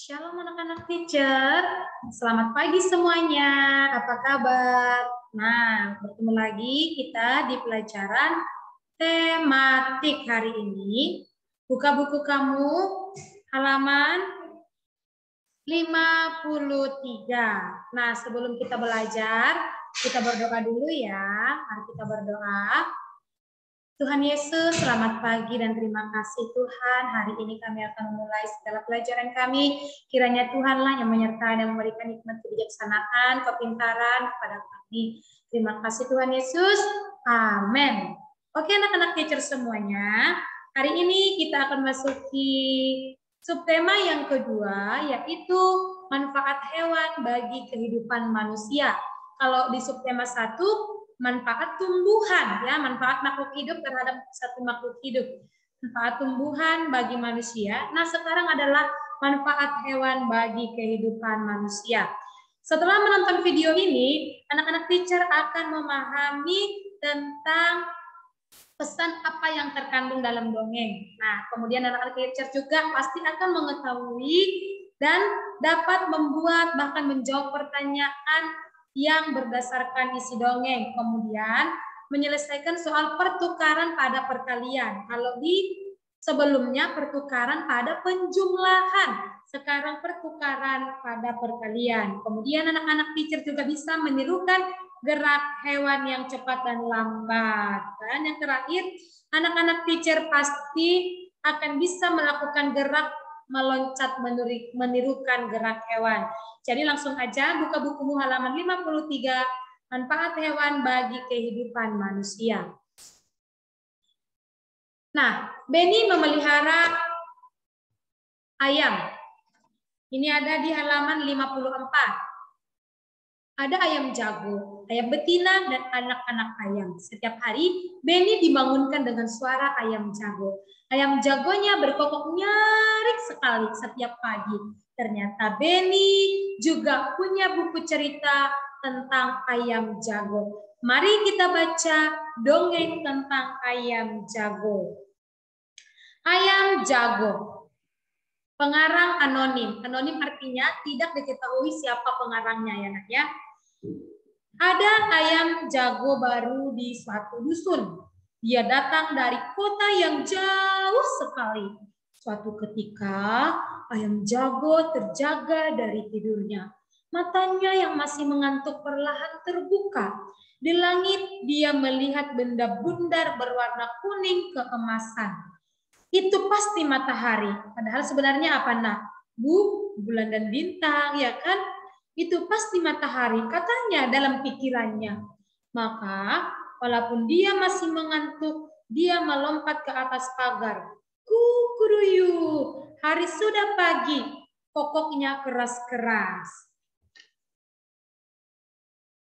Shalom anak-anak teacher, selamat pagi semuanya, apa kabar? Nah, bertemu lagi kita di pelajaran tematik hari ini. Buka buku kamu, halaman 53. Nah, sebelum kita belajar, kita berdoa dulu ya. Mari kita berdoa. Tuhan Yesus, selamat pagi dan terima kasih Tuhan. Hari ini kami akan memulai segala pelajaran kami. Kiranya Tuhanlah yang menyertai dan memberikan hikmat kebijaksanaan, kepintaran kepada kami. Terima kasih Tuhan Yesus. Amin. Oke anak-anak teacher semuanya. Hari ini kita akan masuki subtema yang kedua, yaitu manfaat hewan bagi kehidupan manusia. Kalau di subtema 1, manfaat tumbuhan, ya, manfaat makhluk hidup terhadap satu makhluk hidup, manfaat tumbuhan bagi manusia. Nah, sekarang adalah manfaat hewan bagi kehidupan manusia. Setelah menonton video ini, anak-anak teacher akan memahami tentang pesan apa yang terkandung dalam dongeng. Nah, kemudian anak-anak teacher juga pasti akan mengetahui dan dapat membuat bahkan menjawab pertanyaan yang berdasarkan isi dongeng. Kemudian menyelesaikan soal pertukaran pada perkalian. Kalau di sebelumnya pertukaran pada penjumlahan, sekarang pertukaran pada perkalian. Kemudian anak-anak teacher juga bisa menirukan gerak hewan yang cepat dan lambat. Dan yang terakhir, anak-anak teacher pasti akan bisa melakukan gerak meloncat menirukan gerak hewan. Jadi langsung aja buka bukumu halaman 53, manfaat hewan bagi kehidupan manusia. Nah, Benny memelihara ayam. Ini ada di halaman 54. Ada ayam jago, ayam betina, dan anak-anak ayam. Setiap hari, Benny dibangunkan dengan suara ayam jago. Ayam jagonya berkokok nyaring sekali setiap pagi. Ternyata Benny juga punya buku cerita tentang ayam jago. Mari kita baca dongeng tentang ayam jago. Ayam jago. Pengarang anonim. Anonim artinya tidak diketahui siapa pengarangnya ya nak ya. Ada ayam jago baru di suatu dusun. Dia datang dari kota yang jauh sekali. Suatu ketika ayam jago terjaga dari tidurnya. Matanya yang masih mengantuk perlahan terbuka. Di langit dia melihat benda bundar berwarna kuning keemasan. Itu pasti matahari. Padahal sebenarnya apa nak? Bulan dan bintang, ya kan? Itu pasti matahari, katanya dalam pikirannya. Maka, walaupun dia masih mengantuk, dia melompat ke atas pagar. Kukuruyu, hari sudah pagi, kokoknya keras-keras.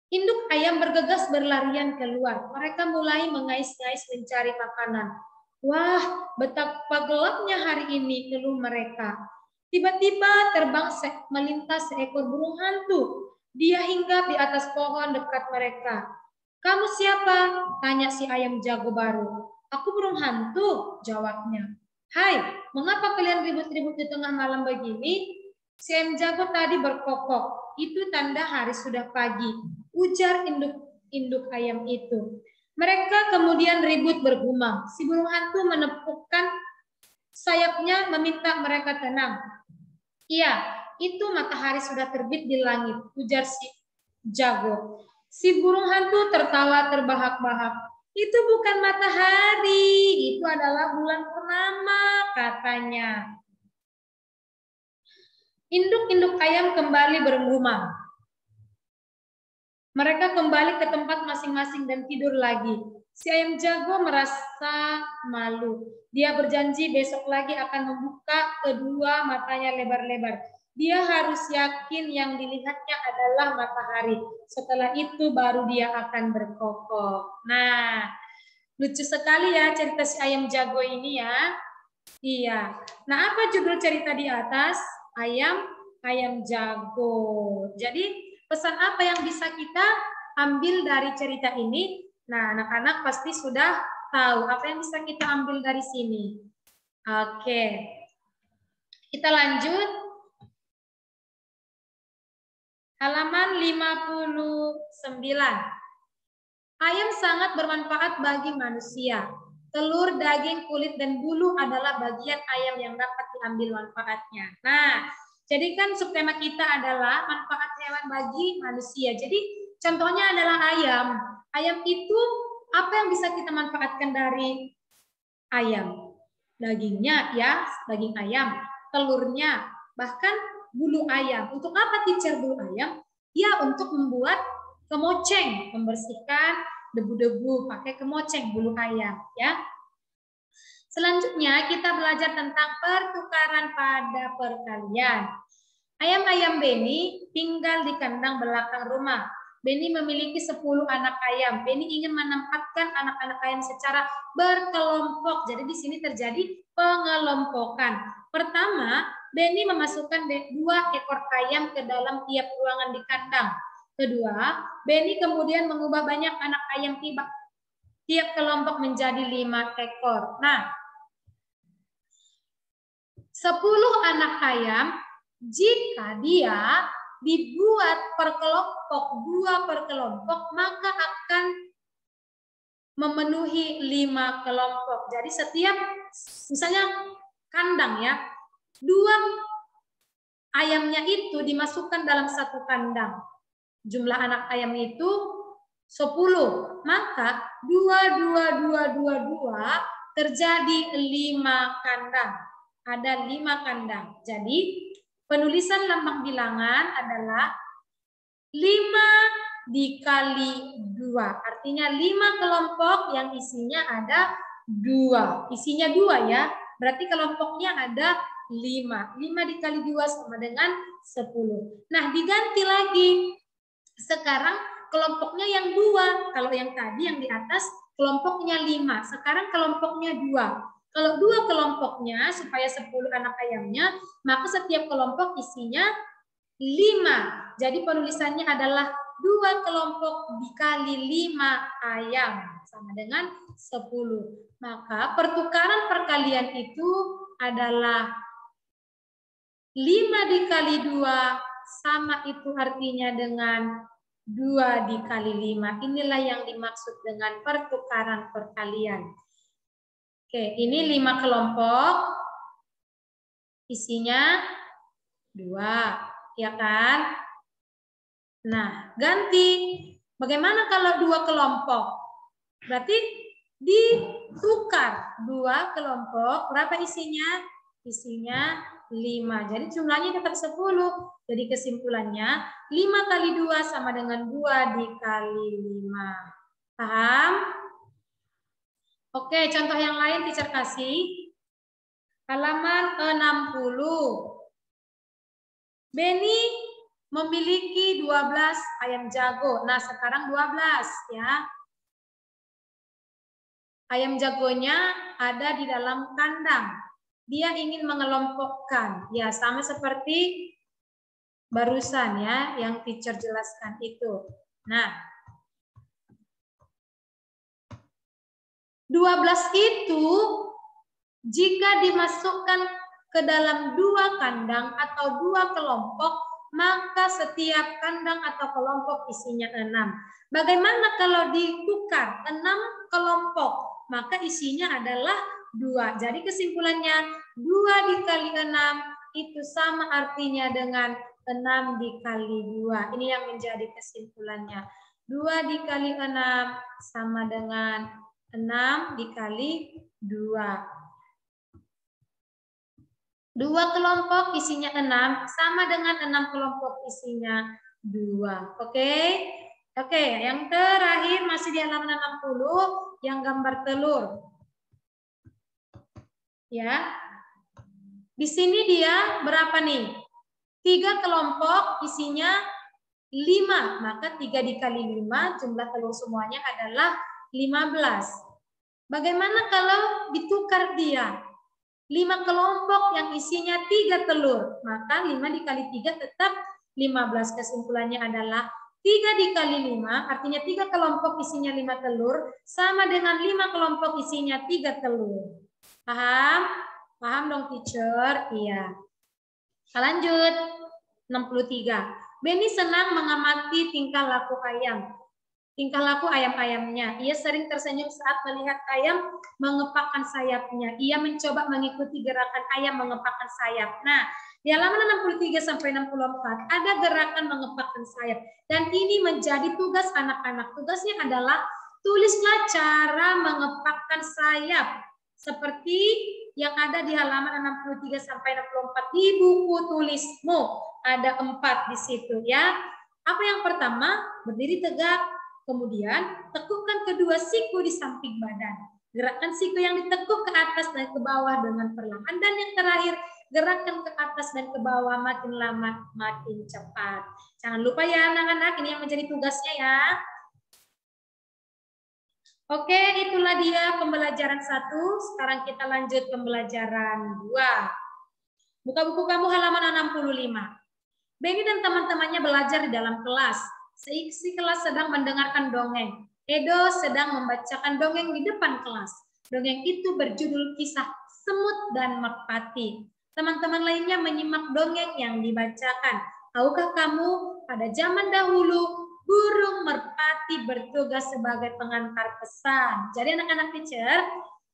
Induk ayam bergegas berlarian keluar. Mereka mulai mengais-ngais mencari makanan. Wah, betapa gelapnya hari ini, keluh mereka. Tiba-tiba terbang melintas seekor burung hantu. Dia hinggap di atas pohon dekat mereka. Kamu siapa? Tanya si ayam jago baru. Aku burung hantu, jawabnya. Hai, mengapa kalian ribut-ribut di tengah malam begini? Si ayam jago tadi berkokok. Itu tanda hari sudah pagi, ujar induk ayam itu. Mereka kemudian ribut bergumam. Si burung hantu menepukkan sayapnya meminta mereka tenang. Iya, itu matahari sudah terbit di langit, ujar si jago. Si burung hantu tertawa terbahak-bahak. Itu bukan matahari, itu adalah bulan purnama, katanya. Induk-induk ayam kembali bergumam. Mereka kembali ke tempat masing-masing dan tidur lagi. Si ayam jago merasa malu. Dia berjanji besok lagi akan membuka kedua matanya lebar-lebar. Dia harus yakin yang dilihatnya adalah matahari. Setelah itu baru dia akan berkokok. Nah, lucu sekali ya cerita si ayam jago ini ya. Iya. Nah, apa judul cerita di atas? Ayam jago. Jadi pesan apa yang bisa kita ambil dari cerita ini? Nah, anak-anak pasti sudah tahu apa yang bisa kita ambil dari sini. Oke. Kita lanjut. Halaman 59. Ayam sangat bermanfaat bagi manusia. Telur, daging, kulit, dan bulu adalah bagian ayam yang dapat diambil manfaatnya. Nah, jadi kan subtema kita adalah manfaat hewan bagi manusia. Jadi contohnya adalah ayam. Ayam itu apa yang bisa kita manfaatkan dari ayam? Dagingnya ya, daging ayam, telurnya, bahkan bulu ayam. Untuk apa teacher bulu ayam? Ya, untuk membuat kemoceng, membersihkan debu-debu pakai kemoceng bulu ayam ya. Selanjutnya kita belajar tentang pertukaran pada perkalian. Ayam-ayam Beni tinggal di kandang belakang rumah. Beni memiliki 10 anak ayam. Beni ingin menempatkan anak-anak ayam secara berkelompok. Jadi di sini terjadi pengelompokan. Pertama, Beni memasukkan 2 ekor ayam ke dalam tiap ruangan di kandang. Kedua, Beni kemudian mengubah banyak anak ayam tiap kelompok menjadi 5 ekor. Nah, 10 anak ayam jika dia dibuat per kelompok 2 per kelompok maka akan memenuhi 5 kelompok. Jadi setiap misalnya kandang ya, 2 ayamnya itu dimasukkan dalam 1 kandang. Jumlah anak ayam itu 10, maka 2 terjadi 5 kandang. Ada 5 kandang. Jadi penulisan lambang bilangan adalah 5 dikali 2. Artinya 5 kelompok yang isinya ada 2. Isinya 2 ya. Berarti kelompoknya ada 5. 5 dikali 2 sama dengan 10. Nah, diganti lagi. Sekarang kelompoknya yang 2. Kalau yang tadi yang di atas kelompoknya 5. Sekarang kelompoknya 2. Kalau 2 kelompoknya supaya 10 anak ayamnya, maka setiap kelompok isinya 5. Jadi penulisannya adalah 2 kelompok dikali 5 ayam sama dengan 10. Maka pertukaran perkalian itu adalah 5 dikali 2 sama itu artinya dengan 2 dikali 5. Inilah yang dimaksud dengan pertukaran perkalian. Oke, ini 5 kelompok. Isinya 2, ya kan? Nah, ganti. Bagaimana kalau 2 kelompok? Berarti ditukar 2 kelompok. Berapa isinya? Isinya 5. Jadi jumlahnya tetap 10. Jadi kesimpulannya 5 kali 2 sama dengan 2 dikali 5. Paham? Oke, contoh yang lain teacher kasih. Halaman 60. Beni memiliki 12 ayam jago. Nah, sekarang 12 ya. Ayam jagonya ada di dalam kandang. Dia ingin mengelompokkan. Ya, sama seperti barusan ya yang teacher jelaskan itu. Nah, 12 itu jika dimasukkan ke dalam 2 kandang atau 2 kelompok, maka setiap kandang atau kelompok isinya 6. Bagaimana kalau ditukar 6 kelompok? Maka isinya adalah 2. Jadi kesimpulannya 2 dikali 6 itu sama artinya dengan 6 dikali 2. Ini yang menjadi kesimpulannya. 2 dikali 6 sama dengan 6 dikali 2. 2 kelompok isinya 6 sama dengan 6 kelompok isinya 2. Oke? Oke, yang terakhir masih di halaman 60 yang gambar telur. Ya. Di sini dia berapa nih? 3 kelompok isinya 5. Maka 3 dikali 5 jumlah telur semuanya adalah 15. Bagaimana kalau ditukar dia? 5 kelompok yang isinya 3 telur. Maka 5 dikali 3 tetap 15. Kesimpulannya adalah 3 dikali 5, artinya 3 kelompok isinya 5 telur, sama dengan 5 kelompok isinya 3 telur. Paham? Paham dong teacher? Iya. Lanjut. 63. Benny senang mengamati tingkah laku ayam. Tingkah laku ayam-ayamnya. Ia sering tersenyum saat melihat ayam mengepakkan sayapnya. Ia mencoba mengikuti gerakan ayam mengepakkan sayap. Nah, di halaman 63 sampai 64 ada gerakan mengepakkan sayap. Dan ini menjadi tugas anak-anak. Tugasnya adalah tulislah cara mengepakkan sayap. Seperti yang ada di halaman 63 sampai 64 di buku tulismu. Ada 4 di situ ya. Apa yang pertama? Berdiri tegak. Kemudian tekukkan kedua siku di samping badan. Gerakan siku yang ditekuk ke atas dan ke bawah dengan perlahan. Dan yang terakhir, gerakan ke atas dan ke bawah makin lama makin cepat. Jangan lupa ya anak-anak, ini yang menjadi tugasnya ya. Oke, itulah dia pembelajaran 1. Sekarang kita lanjut pembelajaran 2. Buka buku kamu halaman 65. Benny dan teman-temannya belajar di dalam kelas. Seisi kelas sedang mendengarkan dongeng. Edo sedang membacakan dongeng di depan kelas. Dongeng itu berjudul Kisah Semut dan Merpati. Teman-teman lainnya menyimak dongeng yang dibacakan. Tahukah kamu, pada zaman dahulu, burung merpati bertugas sebagai pengantar pesan. Jadi anak-anak teacher,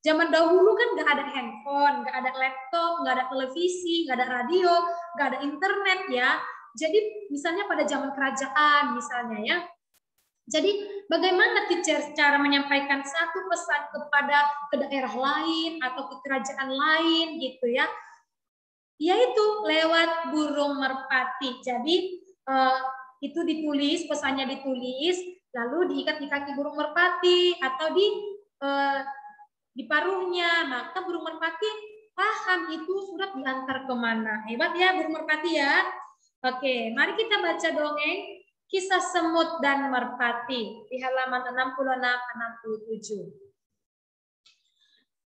zaman dahulu kan nggak ada handphone, nggak ada laptop, nggak ada televisi, nggak ada radio, nggak ada internet ya. Jadi misalnya pada zaman kerajaan misalnya ya. Jadi bagaimana teacher cara menyampaikan satu pesan ke daerah lain atau ke kerajaan lain gitu ya. Yaitu lewat burung merpati. Jadi itu ditulis, pesannya ditulis, lalu diikat di kaki burung merpati atau di paruhnya. Maka burung merpati paham itu surat diantar kemana. Hebat ya burung merpati ya. Oke, mari kita baca dongeng Kisah Semut dan Merpati di halaman 66-67.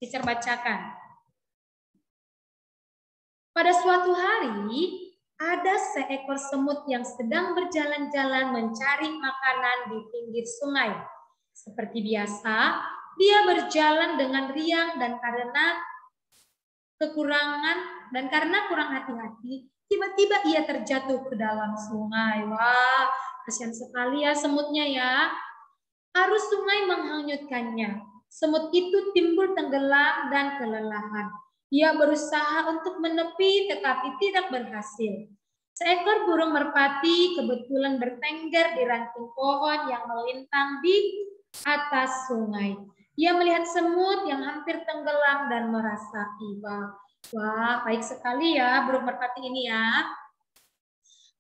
Teacher bacakan. Pada suatu hari, ada seekor semut yang sedang berjalan-jalan mencari makanan di pinggir sungai. Seperti biasa, dia berjalan dengan riang dan karena kurang hati-hati, tiba-tiba ia terjatuh ke dalam sungai. Wah, kasihan sekali ya semutnya ya. Arus sungai menghanyutkannya. Semut itu timbul tenggelam dan kelelahan. Ia berusaha untuk menepi tetapi tidak berhasil. Seekor burung merpati kebetulan bertengger di ranting pohon yang melintang di atas sungai. Ia melihat semut yang hampir tenggelam dan merasa iba. Wah, baik sekali ya burung merpati ini ya.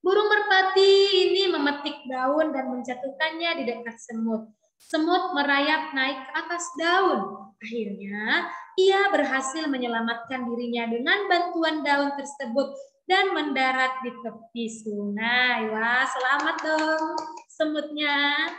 Burung merpati ini memetik daun dan menjatuhkannya di dekat semut. Semut merayap naik ke atas daun. Akhirnya, ia berhasil menyelamatkan dirinya dengan bantuan daun tersebut dan mendarat di tepi sungai. Wah, selamat dong semutnya.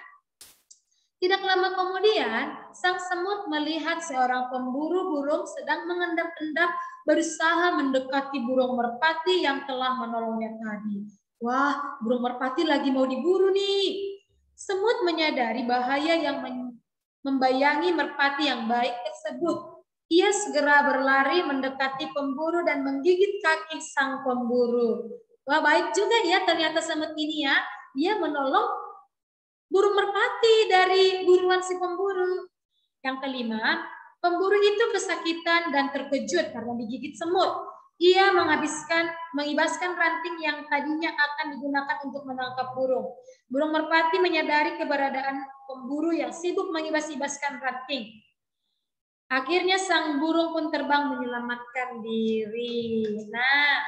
Tidak lama kemudian, sang semut melihat seorang pemburu burung sedang mengendap-endap berusaha mendekati burung merpati yang telah menolongnya tadi. Wah, burung merpati lagi mau diburu nih. Semut menyadari bahaya yang membayangi merpati yang baik tersebut. Ia segera berlari mendekati pemburu dan menggigit kaki sang pemburu. Wah, baik juga ya ternyata semut ini ya. Dia menolong burung merpati dari buruan si pemburu. Yang kelima, pemburu itu kesakitan dan terkejut karena digigit semut. Ia mengibaskan ranting yang tadinya akan digunakan untuk menangkap burung. Burung merpati menyadari keberadaan pemburu yang sibuk mengibas-ibaskan ranting. Akhirnya sang burung pun terbang menyelamatkan diri. Nah,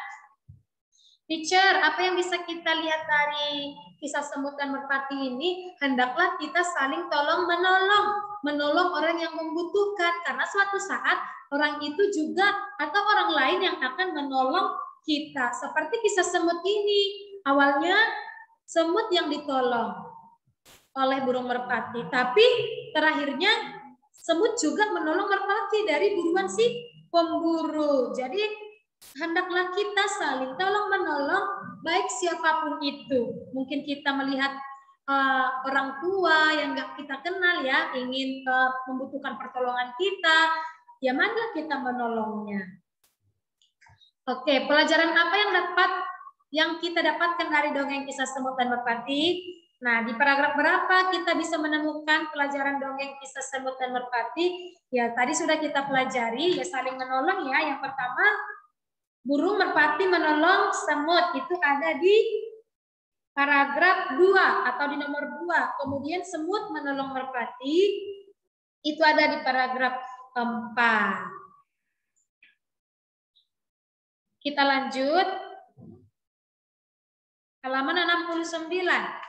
teacher, apa yang bisa kita lihat dari kisah semut dan merpati ini? Hendaklah kita saling menolong orang yang membutuhkan, karena suatu saat orang itu juga atau orang lain yang akan menolong kita. Seperti kisah semut ini, awalnya semut yang ditolong oleh burung merpati, tapi terakhirnya semut juga menolong merpati dari buruan si pemburu. Jadi hendaklah kita saling tolong-menolong, baik siapapun itu. Mungkin kita melihat orang tua yang nggak kita kenal ya, ingin membutuhkan pertolongan kita, ya mana kita menolongnya. Oke, pelajaran apa yang dapat yang kita dapatkan dari dongeng kisah semut dan merpati. Nah, di paragraf berapa kita bisa menemukan pelajaran dongeng kisah semut dan merpati? Ya, tadi sudah kita pelajari, ya saling menolong ya. Yang pertama, burung merpati menolong semut. Itu ada di paragraf 2 atau di nomor 2. Kemudian semut menolong merpati. Itu ada di paragraf 4. Kita lanjut. Halaman 69.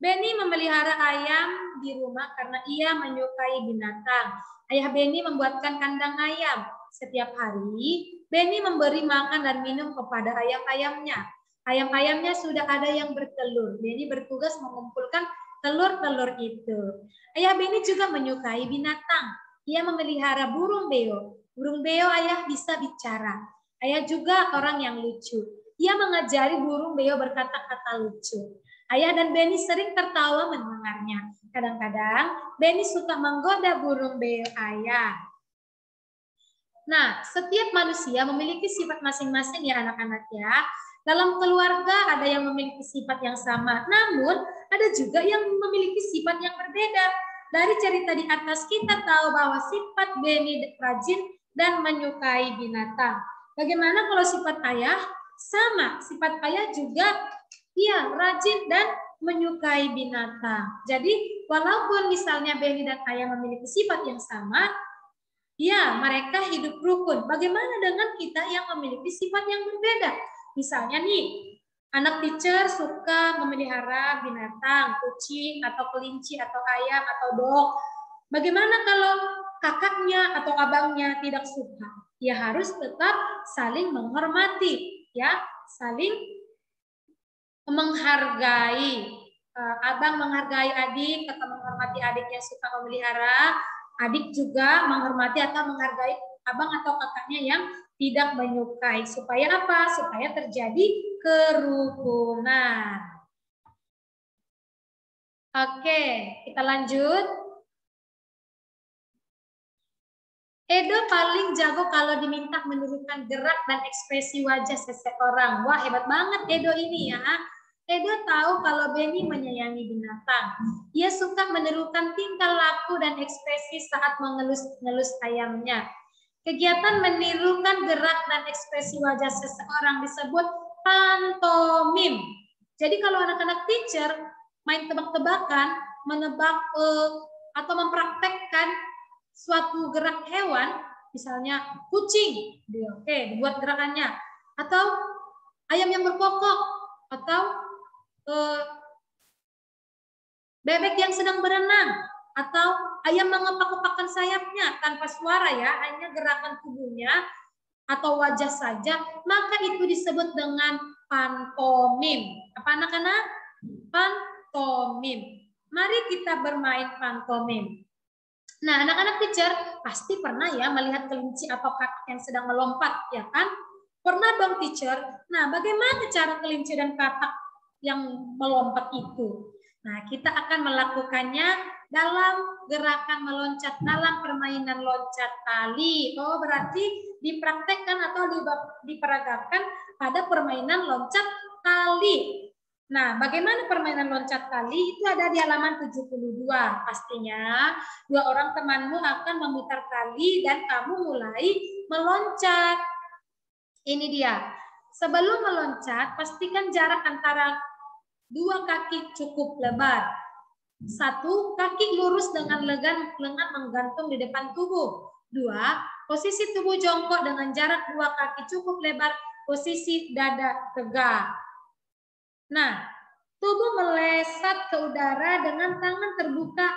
Benny memelihara ayam di rumah karena ia menyukai binatang. Ayah Benny membuatkan kandang ayam. Setiap hari, Benny memberi makan dan minum kepada ayam-ayamnya. Ayam-ayamnya sudah ada yang bertelur. Benny bertugas mengumpulkan telur-telur itu. Ayah Benny juga menyukai binatang. Ia memelihara burung beo. Burung beo ayah bisa bicara. Ayah juga orang yang lucu. Ia mengajari burung beo berkata-kata lucu. Ayah dan Benny sering tertawa mendengarnya. Kadang-kadang Benny suka menggoda burung beo ayah. Nah, setiap manusia memiliki sifat masing-masing ya anak-anak ya. Dalam keluarga ada yang memiliki sifat yang sama, namun ada juga yang memiliki sifat yang berbeda. Dari cerita di atas kita tahu bahwa sifat Benny rajin dan menyukai binatang. Bagaimana kalau sifat ayah? Sama, sifat ayah juga iya, rajin dan menyukai binatang. Jadi, walaupun misalnya Benny dan ayah memiliki sifat yang sama, ya, mereka hidup rukun. Bagaimana dengan kita yang memiliki sifat yang berbeda? Misalnya nih, anak teacher suka memelihara binatang, kucing, atau kelinci, atau ayam, atau dog. Bagaimana kalau kakaknya atau abangnya tidak suka? Ya harus tetap saling menghormati, ya, saling menghargai. Abang menghargai adik atau menghormati adik yang suka memelihara, adik juga menghormati atau menghargai abang atau kakaknya yang tidak menyukai. Supaya apa? Supaya terjadi kerukunan. Oke, kita lanjut. Edo paling jago kalau diminta menurunkan gerak dan ekspresi wajah seseorang. Wah, hebat banget Edo ini ya. Edo tahu kalau Benny menyayangi binatang. Ia suka menirukan tingkah laku dan ekspresi saat mengelus-ngelus ayamnya. Kegiatan menirukan gerak dan ekspresi wajah seseorang disebut pantomim. Jadi kalau anak-anak teacher main tebak-tebakan, menebak atau mempraktekkan suatu gerak hewan, misalnya kucing, oke, dibuat gerakannya, atau ayam yang berkokok, atau bebek yang sedang berenang, atau ayam mengepak-ngepakkan sayapnya tanpa suara ya, hanya gerakan tubuhnya atau wajah saja, maka itu disebut dengan pantomim. Apa anak-anak? Pantomim. Mari kita bermain pantomim. Nah, anak-anak teacher pasti pernah ya melihat kelinci atau kakak yang sedang melompat, ya kan? Pernah dong teacher. Nah, bagaimana cara kelinci dan kakak yang melompat itu? Nah, kita akan melakukannya dalam gerakan meloncat dalam permainan loncat tali. Oh, berarti dipraktekkan atau diperagakan pada permainan loncat tali. Nah, bagaimana permainan loncat tali? Itu ada di halaman 72. Pastinya dua orang temanmu akan memutar tali dan kamu mulai meloncat. Ini dia. Sebelum meloncat, pastikan jarak antara dua kaki cukup lebar. Satu, kaki lurus dengan lengan menggantung di depan tubuh. Dua, posisi tubuh jongkok dengan jarak dua kaki cukup lebar, posisi dada tegak. Nah, tubuh melesat ke udara dengan tangan terbuka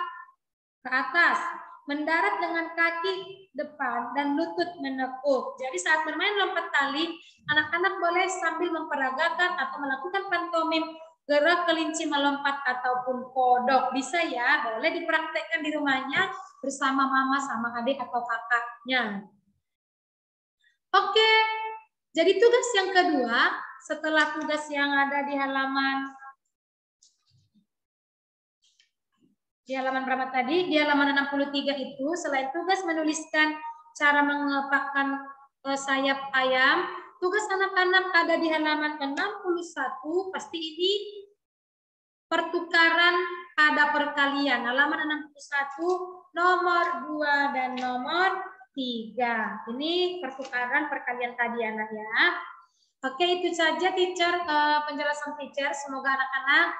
ke atas, mendarat dengan kaki depan dan lutut menekuk. Jadi saat bermain lompat tali, anak-anak boleh sambil memperagakan atau melakukan pantomim gerak kelinci melompat ataupun kodok. Bisa ya, boleh dipraktekkan di rumahnya bersama mama sama adik atau kakaknya. Oke, jadi tugas yang kedua, setelah tugas yang ada di halaman berapa tadi? Di halaman 63 itu, selain tugas menuliskan cara mengepakkan sayap ayam, Tugas anak-anak ada di halaman 61, pasti ini pertukaran pada perkalian. Halaman 61, nomor 2 dan nomor 3. Ini pertukaran perkalian tadi anak ya. Oke, itu saja teacher, penjelasan teacher. Semoga anak-anak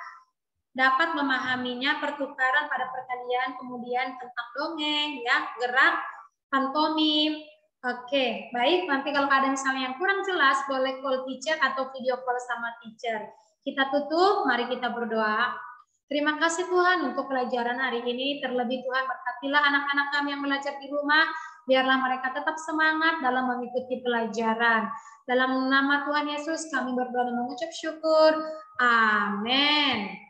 dapat memahaminya, pertukaran pada perkalian, kemudian tentang dongeng, ya, gerak, pantomim. Oke, baik. Nanti kalau ada misalnya yang kurang jelas, boleh call teacher atau video call sama teacher. Kita tutup, mari kita berdoa. Terima kasih Tuhan untuk pelajaran hari ini. Terlebih Tuhan berkatilah anak-anak kami yang belajar di rumah. Biarlah mereka tetap semangat dalam mengikuti pelajaran. Dalam nama Tuhan Yesus kami berdoa dan mengucap syukur. Amin.